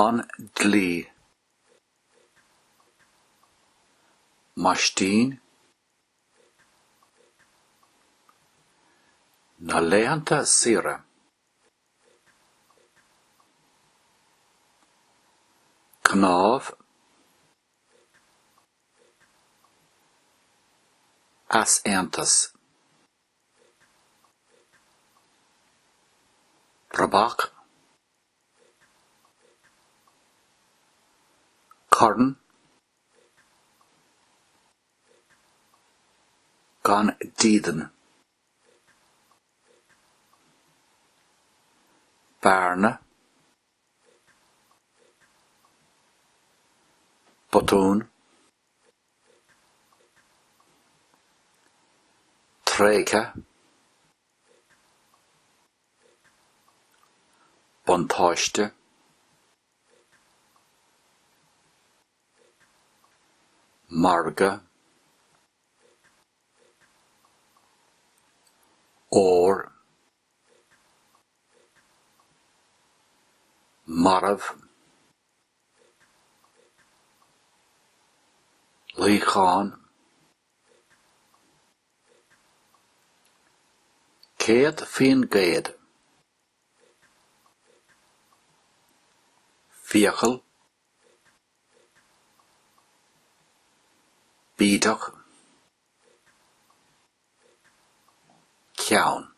An dlí. Maistín. Na léanta sire. Knáf. As Antas. Rabach. Carn. Gan Díden. Barna. Botún. Tréca. Bontáiste. Marga. Or. Marav. Líchán. Céad Fíon Gcéad. Fiachal. Bídeach. Ceann.